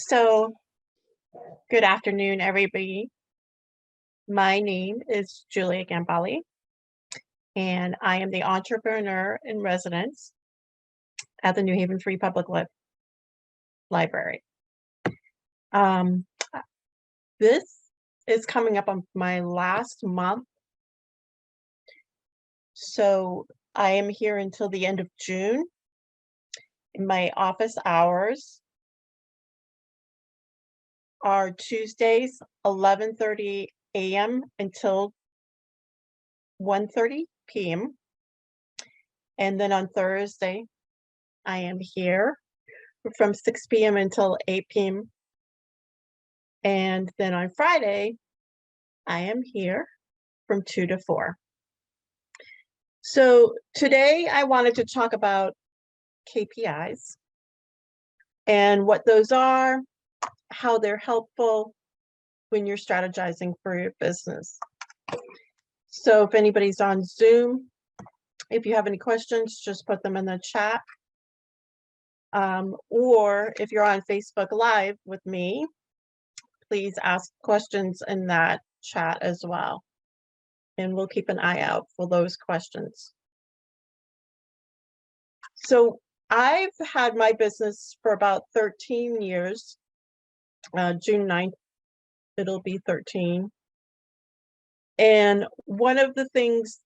So, good afternoon, everybody. My name is Giulia Gambale, and I am the entrepreneur in residence at the New Haven Free Public Library. This is coming up on my last month, so I am here until the end of June. My office hours are Tuesdays, 11:30 a.m. until 1:30 p.m. And then on Thursday, I am here from 6 p.m. until 8 p.m. And then on Friday, I am here from 2 to 4. So today I wanted to talk about KPIs and what those are, how they're helpful when you're strategizing for your business. So if anybody's on Zoom, if you have any questions, just put them in the chat. Or if you're on Facebook Live with me, please ask questions in that chat as well. And we'll keep an eye out for those questions. So I've had my business for about 13 years. June 9th, it'll be 13. And one of the things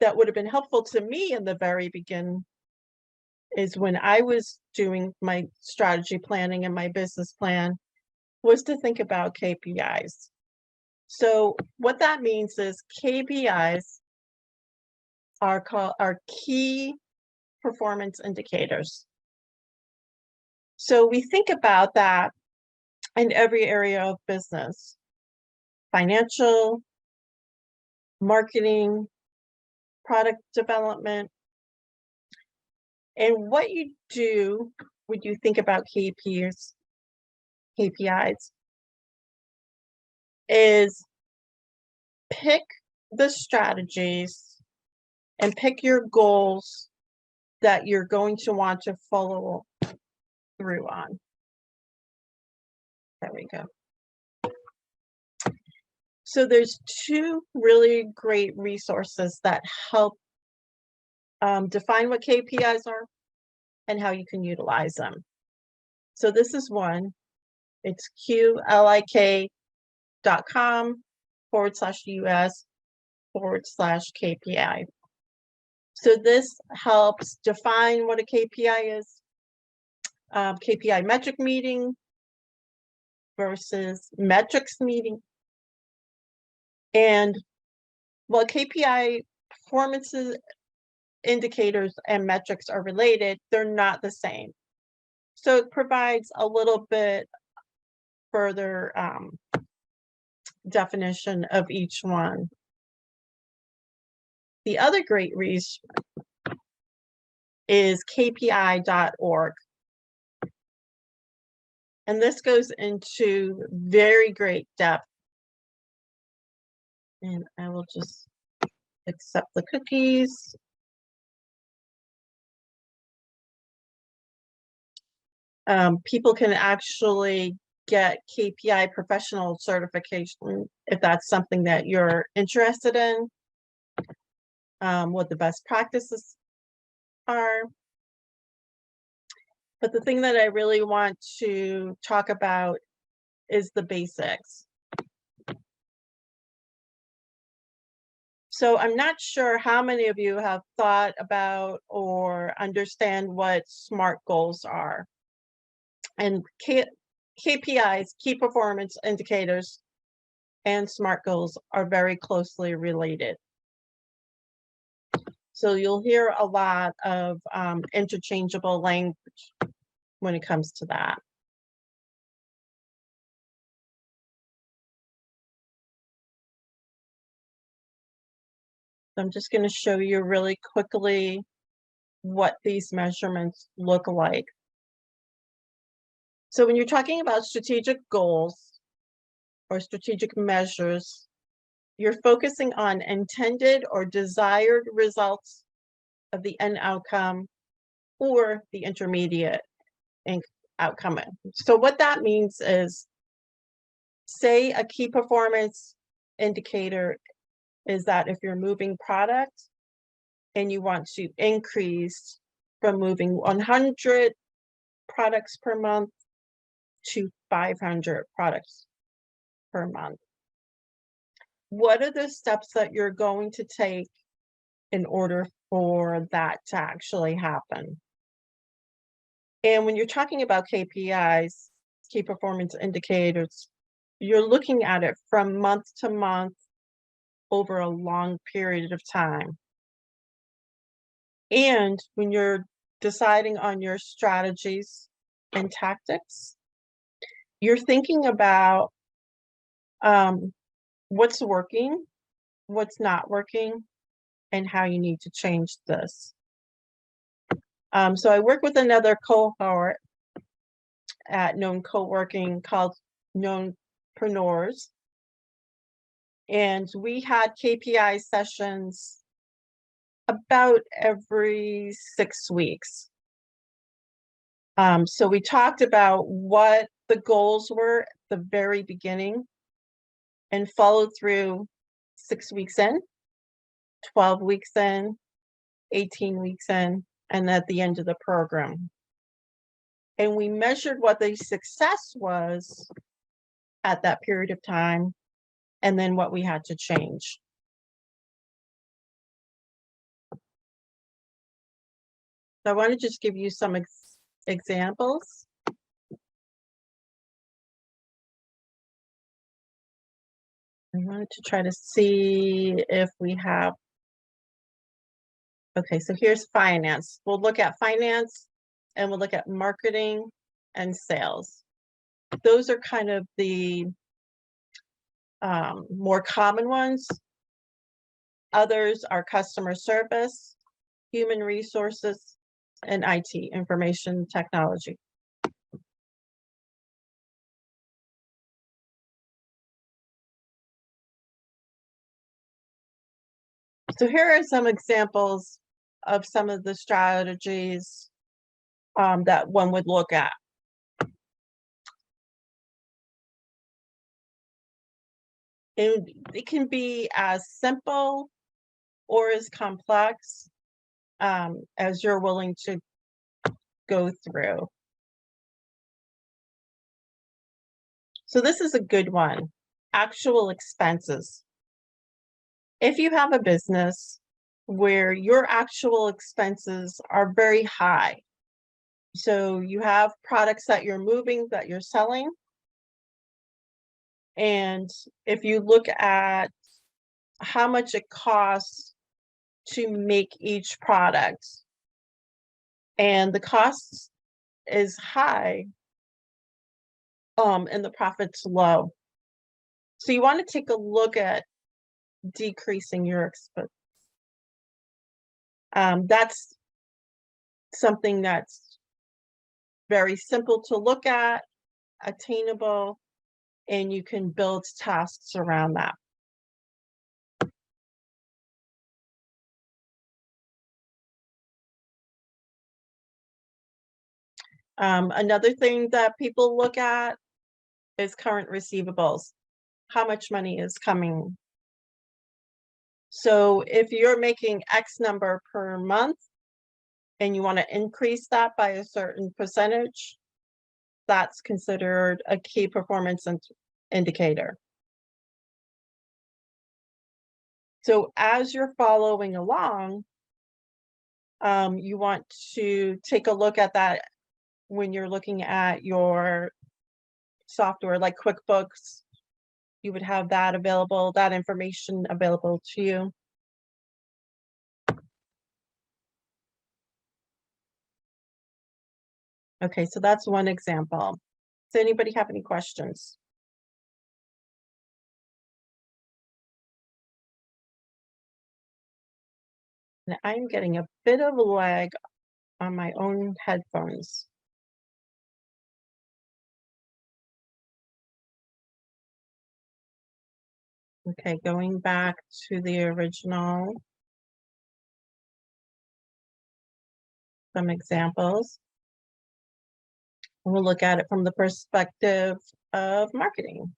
that would have been helpful to me in the very beginning is when I was doing my strategy planning and my business plan was to think about KPIs. So what that means is KPIs are key performance indicators. So we think about that in every area of business: financial, marketing, product development. And what you do when you think about KPIs is pick the strategies and pick your goals that you're going to want to follow through on. There we go. So there's two really great resources that help define what KPIs are and how you can utilize them. So this is one. It's qlik.com/US/KPI. So this helps define what a KPI is, KPI metric meeting versus metrics meeting. And while KPI performances indicators and metrics are related, they're not the same. So it provides a little bit further definition of each one. The other great resource is KPI.org. And this goes into very great depth. And I will just accept the cookies. People can actually get KPI professional certification if that's something that you're interested in, what the best practices are. But the thing that I really want to talk about is the basics. So I'm not sure how many of you have thought about or understand what SMART goals are. And KPIs, key performance indicators, and SMART goals are very closely related. So you'll hear a lot of interchangeable language when it comes to that. So I'm just going to show you really quickly what these measurements look like. So when you're talking about strategic goals or strategic measures, you're focusing on intended or desired results of the end outcome or the intermediate outcome. So what that means is, say a key performance indicator is that if you're moving product and you want to increase from moving 100 products per month to 500 products per month. What are the steps that you're going to take in order for that to actually happen? And when you're talking about KPIs, key performance indicators, you're looking at it from month to month over a long period of time. And when you're deciding on your strategies and tactics, you're thinking about what's working, what's not working, and how you need to change this. So I work with another cohort at Known Co-working called Knownpreneurs. And we had KPI sessions about every 6 weeks. So we talked about what the goals were at the very beginning and followed through 6 weeks in, 12 weeks in, 18 weeks in, and at the end of the program. And we measured what the success was at that period of time, and then what we had to change. So I want to just give you some examples. I wanted to try to see if we have. Okay, so here's finance. We'll look at finance and we'll look at marketing and sales. Those are kind of the more common ones. Others are customer service, human resources, and IT, information technology. So here are some examples of some of the strategies that one would look at. And it can be as simple or as complex as you're willing to go through. So this is a good one, actual expenses. If you have a business where your actual expenses are very high, so you have products that you're moving, that you're selling, and if you look at how much it costs to make each product, and the cost is high, and the profit's low. So you want to take a look at decreasing your expense. That's something that's very simple to look at, attainable, and you can build tasks around that. Another thing that people look at is current receivables. How much money is coming? So if you're making X number per month and you want to increase that by a certain percentage, that's considered a key performance indicator. So as you're following along, you want to take a look at that when you're looking at your software like QuickBooks. You would have that available, that information available to you. Okay, so that's one example. Does anybody have any questions? And I'm getting a bit of a lag on my own headphones. Okay, going back to the original. Some examples. We'll look at it from the perspective of marketing.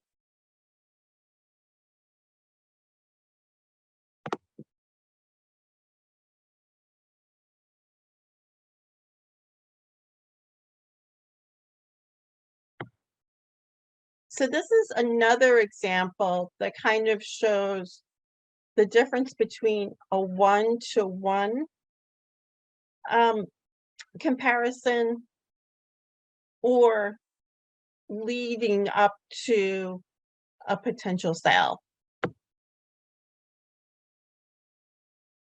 So this is another example that kind of shows the difference between a one-to-one comparison or leading up to a potential sale.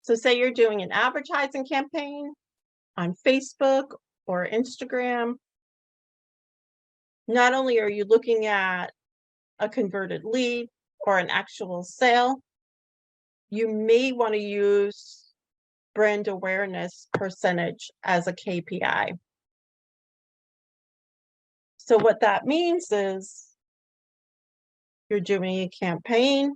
So say you're doing an advertising campaign on Facebook or Instagram. Not only are you looking at a converted lead or an actual sale, you may want to use brand awareness percentage as a KPI. So what that means is you're doing a campaign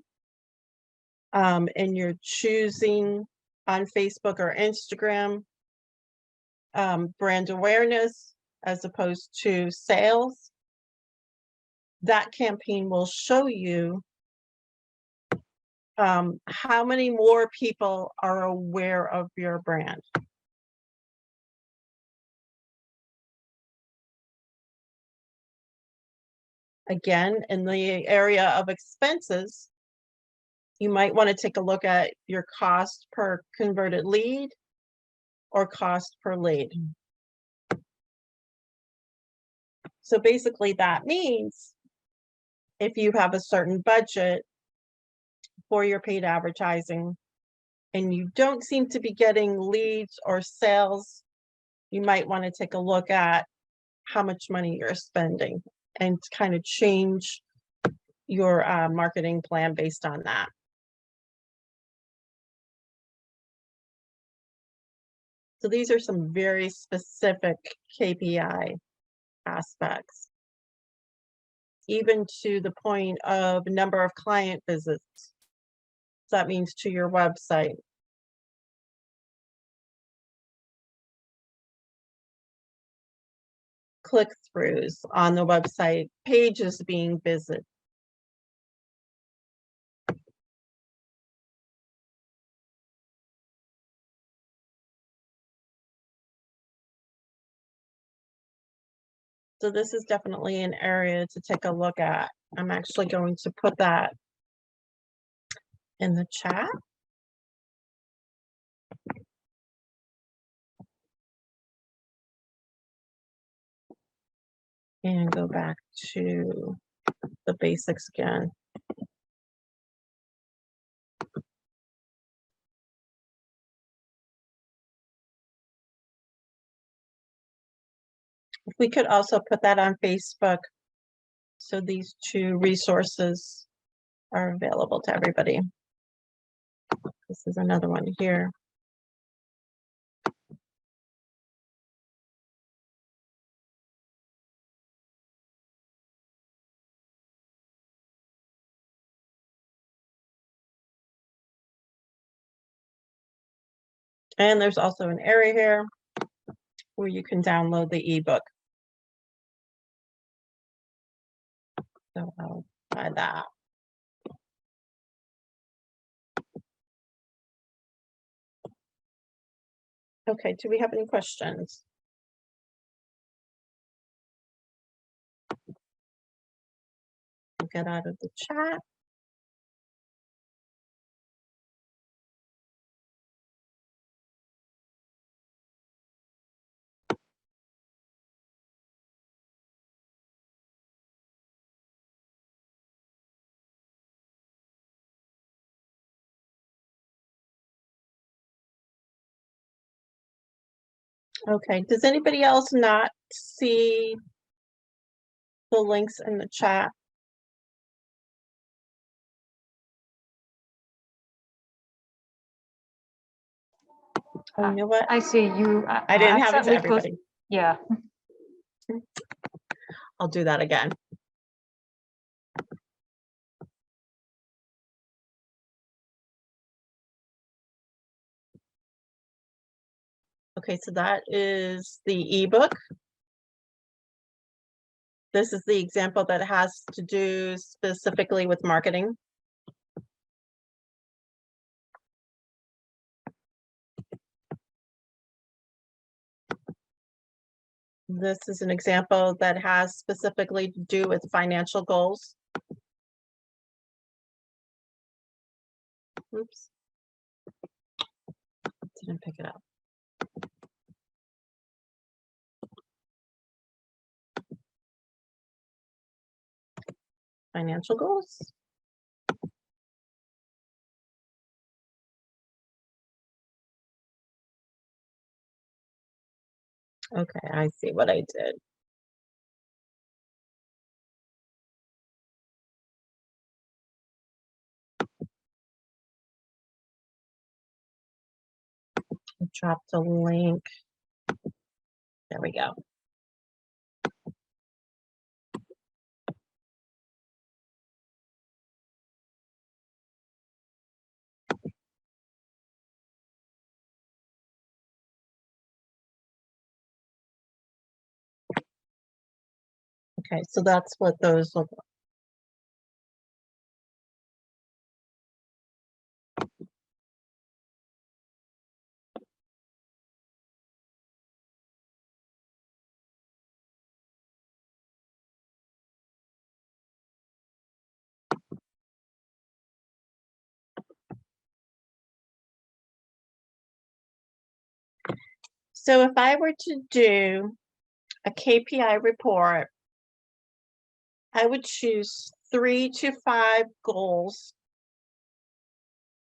and you're choosing on Facebook or Instagram brand awareness as opposed to sales. That campaign will show you how many more people are aware of your brand. Again, in the area of expenses, you might want to take a look at your cost per converted lead or cost per lead. So basically that means if you have a certain budget for your paid advertising and you don't seem to be getting leads or sales, you might want to take a look at how much money you're spending and kind of change your marketing plan based on that. So these are some very specific KPI aspects, even to the point of number of client visits. So that means to your website. Click-throughs on the website, pages being visited. So this is definitely an area to take a look at. I'm actually going to put that in the chat. And go back to the basics again. We could also put that on Facebook. So these two resources are available to everybody. This is another one here. And there's also an area here where you can download the ebook. So I'll try that. Okay, do we have any questions? I'll get out of the chat. Okay, does anybody else not see the links in the chat? Oh, you know what? I see you. I didn't have it to everybody. Yeah. I'll do that again. Okay, so that is the ebook. This is the example that has to do specifically with marketing. This is an example that has specifically to do with financial goals. Oops. Didn't pick it up. Financial goals. Okay, I see what I did. I dropped a link. There we go. Okay, so that's what those look like. So if I were to do a KPI report, I would choose 3 to 5 goals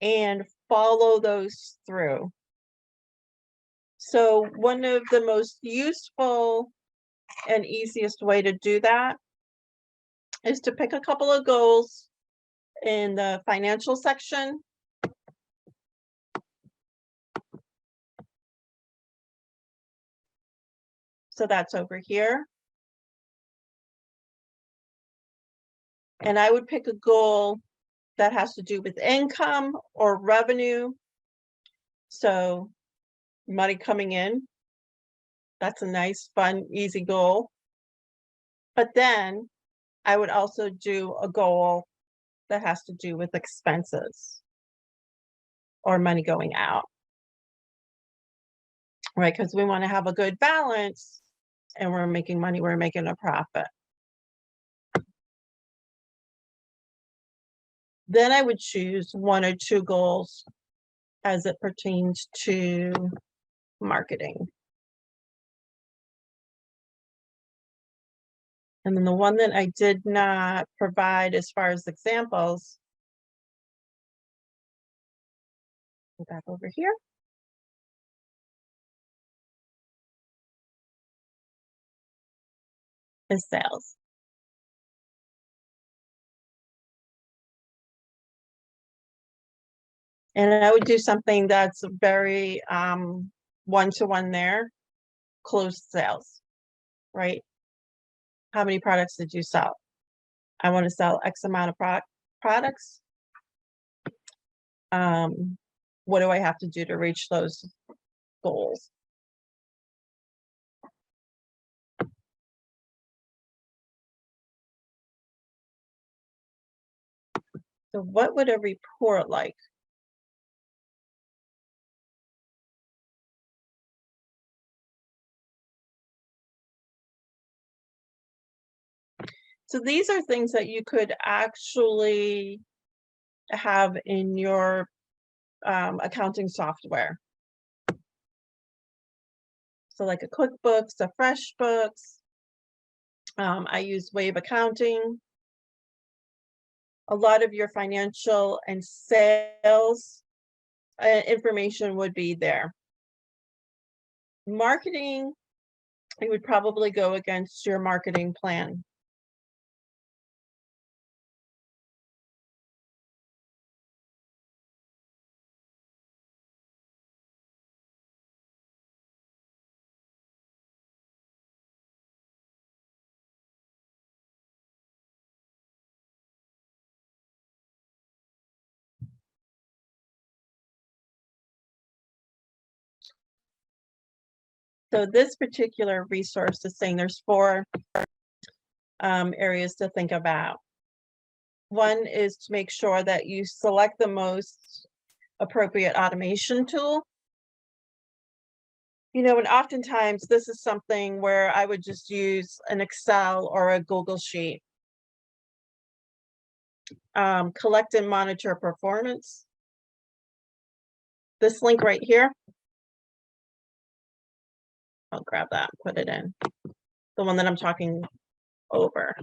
and follow those through. So one of the most useful and easiest way to do that is to pick a couple of goals in the financial section. So that's over here. And I would pick a goal that has to do with income or revenue. So money coming in. That's a nice, fun, easy goal. But then I would also do a goal that has to do with expenses or money going out. Right? Because we want to have a good balance and we're making money, we're making a profit. Then I would choose 1 or 2 goals as it pertains to marketing. And then the one that I did not provide as far as examples, go back over here. Is sales. And I would do something that's very one-to-one there, closed sales, right? How many products did you sell? I want to sell X amount of products. What do I have to do to reach those goals? So what would a report like? So these are things that you could actually have in your accounting software. So like a QuickBooks, a FreshBooks. I use Wave Accounting. A lot of your financial and sales information would be there. Marketing, it would probably go against your marketing plan. So this particular resource is saying there's 4 areas to think about. One is to make sure that you select the most appropriate automation tool. And oftentimes this is something where I would just use an Excel or a Google Sheet. Collect and monitor performance. This link right here, I'll grab that, put it in. The one that I'm talking over.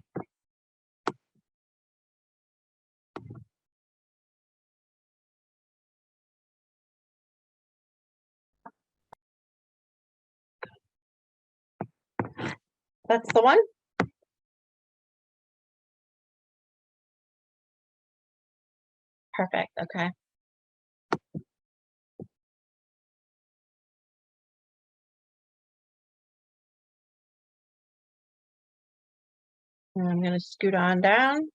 That's the one. Perfect, okay. And I'm going to scoot on down.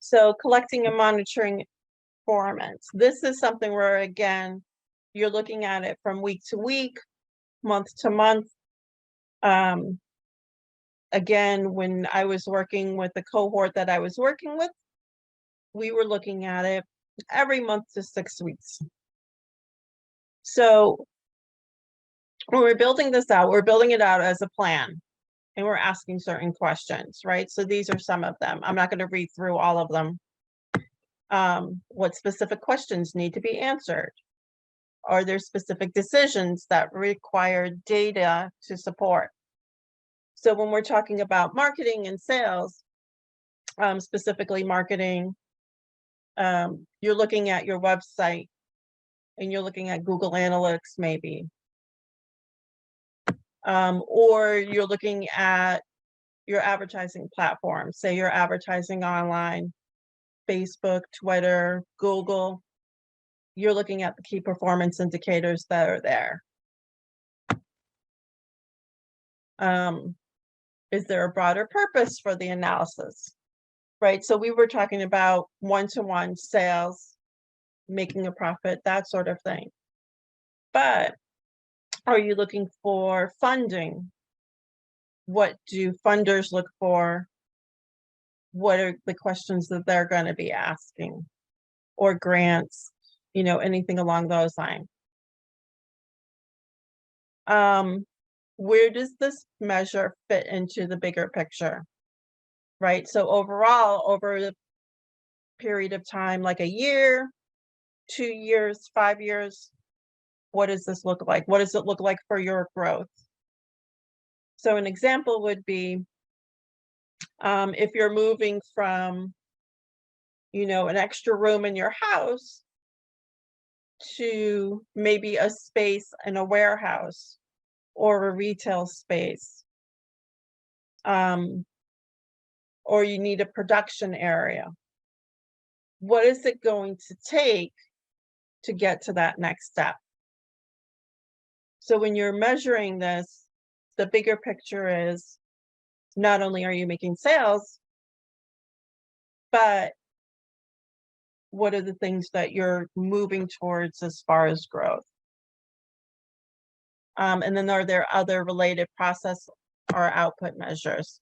So collecting and monitoring performance. This is something where, again, you're looking at it from week to week, month to month. Again, when I was working with the cohort that I was working with, we were looking at it every month to 6 weeks. So when we're building this out, we're building it out as a plan, and we're asking certain questions, right? So these are some of them. I'm not going to read through all of them. What specific questions need to be answered? Are there specific decisions that require data to support? So when we're talking about marketing and sales, specifically marketing, you're looking at your website and you're looking at Google Analytics maybe. Or you're looking at your advertising platform. Say you're advertising online, Facebook, Twitter, Google. You're looking at the key performance indicators that are there. Is there a broader purpose for the analysis? Right, so we were talking about one-to-one sales, making a profit, that sort of thing. But are you looking for funding? What do funders look for? What are the questions that they're going to be asking? Or grants, anything along those lines. Where does this measure fit into the bigger picture? Right, so overall, over the period of time, like a year, 2 years, 5 years, what does this look like? What does it look like for your growth? So an example would be, if you're moving from, an extra room in your house to maybe a space in a warehouse or a retail space, or you need a production area. What is it going to take to get to that next step? So when you're measuring this, the bigger picture is not only are you making sales, but what are the things that you're moving towards as far as growth? And then are there other related process or output measures?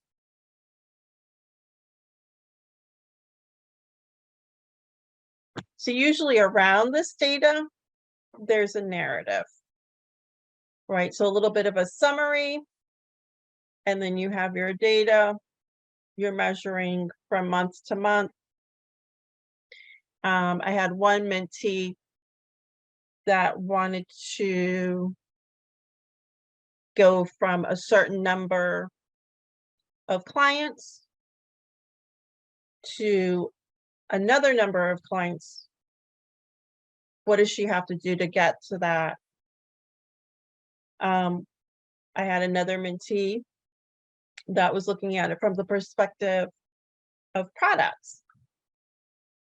So usually around this data, there's a narrative, right? So a little bit of a summary, and then you have your data. You're measuring from month to month. I had one mentee that wanted to go from a certain number of clients to another number of clients. What does she have to do to get to that? I had another mentee that was looking at it from the perspective of products.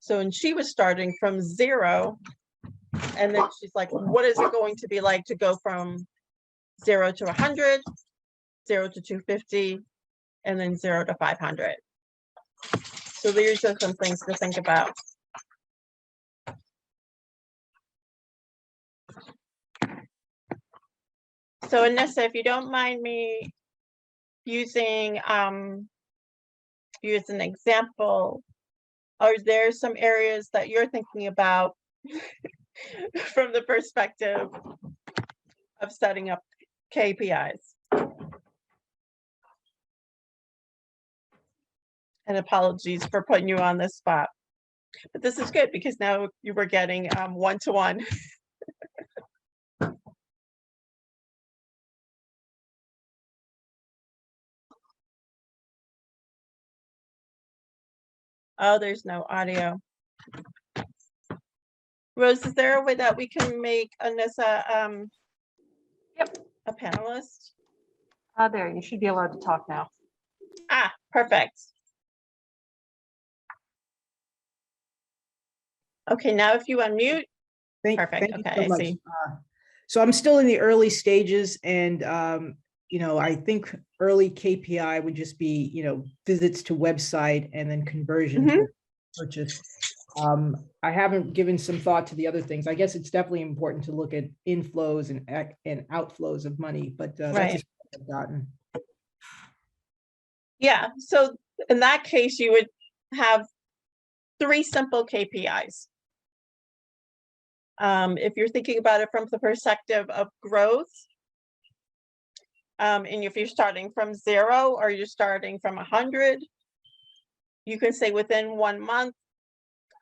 So, and she was starting from 0, and then she's like, what is it going to be like to go from 0 to 100, 0 to 250, and then 0 to 500? So these are some things to think about. So Anissa, if you don't mind me using use an example, are there some areas that you're thinking about from the perspective of setting up KPIs? And apologies for putting you on the spot, but this is good because now you were getting one-to-one. Oh, there's no audio. Rose, is there a way that we can make Anissa Yep. a panelist? There, you should be allowed to talk now. Ah, perfect. Okay, now if you unmute. Perfect. Thank you Okay, so I much. see. So I'm still in the early stages, and you know, I think early KPI would just be, you know, visits to website and then conversion to purchase. I haven't given some thought to the other things. I guess it's definitely important to look at inflows and outflows of money, but that's Right. as far as I've gotten. Yeah, so in that case, you would have 3 simple KPIs. If you're thinking about it from the perspective of growth, and if you're starting from 0 or you're starting from 100, you can say within 1 month,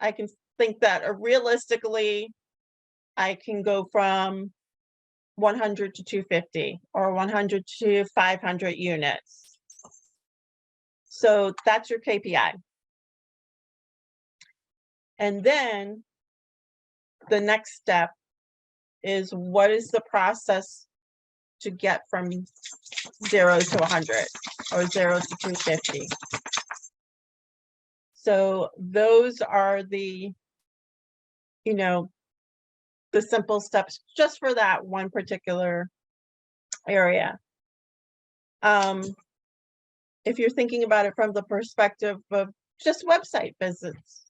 I can think that realistically, I can go from 100 to 250 or 100 to 500 units. So that's your KPI. And then the next step is, what is the process to get from 0 to 100 or 0 to 250? So those are the, you know, the simple steps just for that one particular area. If you're thinking about it from the perspective of just website visits,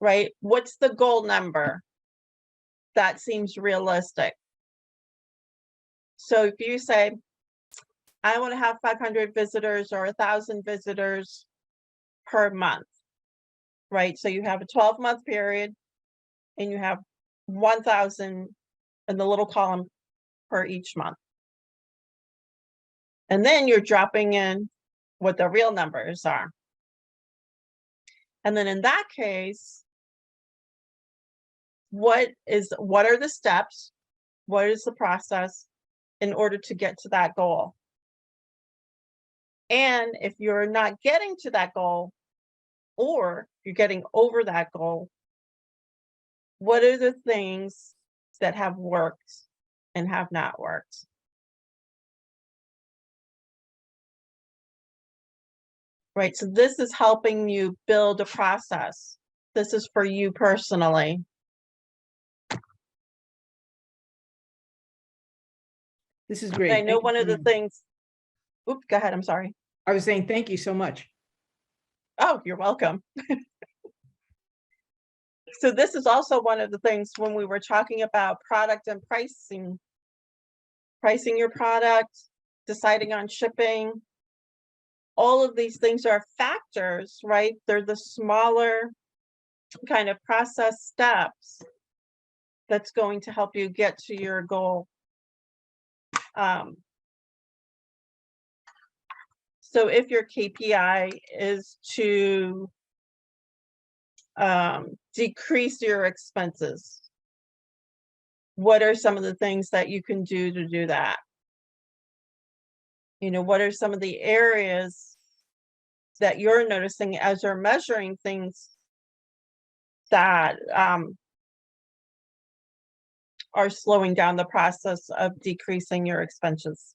right? What's the goal number that seems realistic? So if you say, I want to have 500 visitors or 1,000 visitors per month, right? So you have a 12-month period and you have 1,000 in the little column per each month. And then you're dropping in what the real numbers are. And then in that case, what are the steps? What is the process in order to get to that goal? And if you're not getting to that goal, or you're getting over that goal, what are the things that have worked and have not worked? Right, so this is helping you build a process. This is for you personally. This is great. I know Thank you one of so the much. things, oops, go ahead, I'm sorry. I was saying thank you so much. Oh, you're welcome. So this is also one of the things when we were talking about product and pricing your product, deciding on shipping. All of these things are factors, right? They're the smaller kind of process steps that's going to help you get to your goal. So if your KPI is to decrease your expenses, what are some of the things that you can do to do that? You know, what are some of the areas that you're noticing as you're measuring things that are slowing down the process of decreasing your expenses?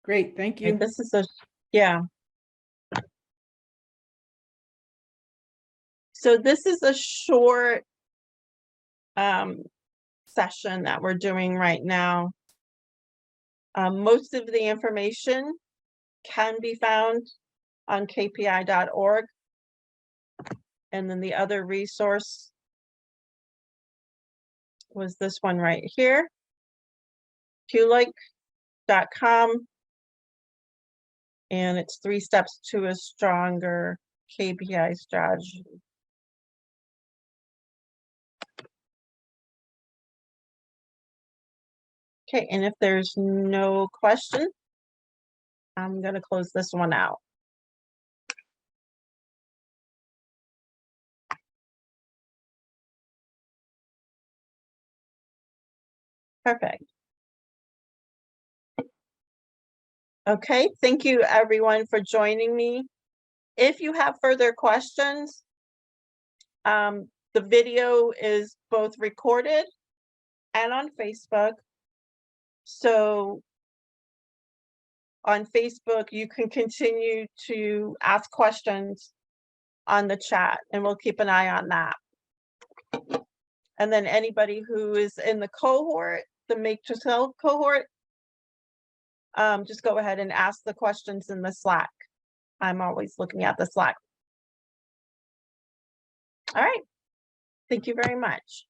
Great, thank you. This is a, yeah. So this is a short session that we're doing right now. Most of the information can be found on kpi.org. And then the other resource was this one right here, Kulik.com. And it's 3 steps to a stronger KPI strategy. Okay, and if there's no question, I'm going to close this one out. Perfect. Okay, thank you everyone for joining me. If you have further questions, the video is both recorded and on Facebook. So on Facebook, you can continue to ask questions on the chat, and we'll keep an eye on that. And then anybody who is in the cohort, the Make to Sell cohort, just go ahead and ask the questions in the Slack. I'm always looking at the Slack. All right. Thank you very much.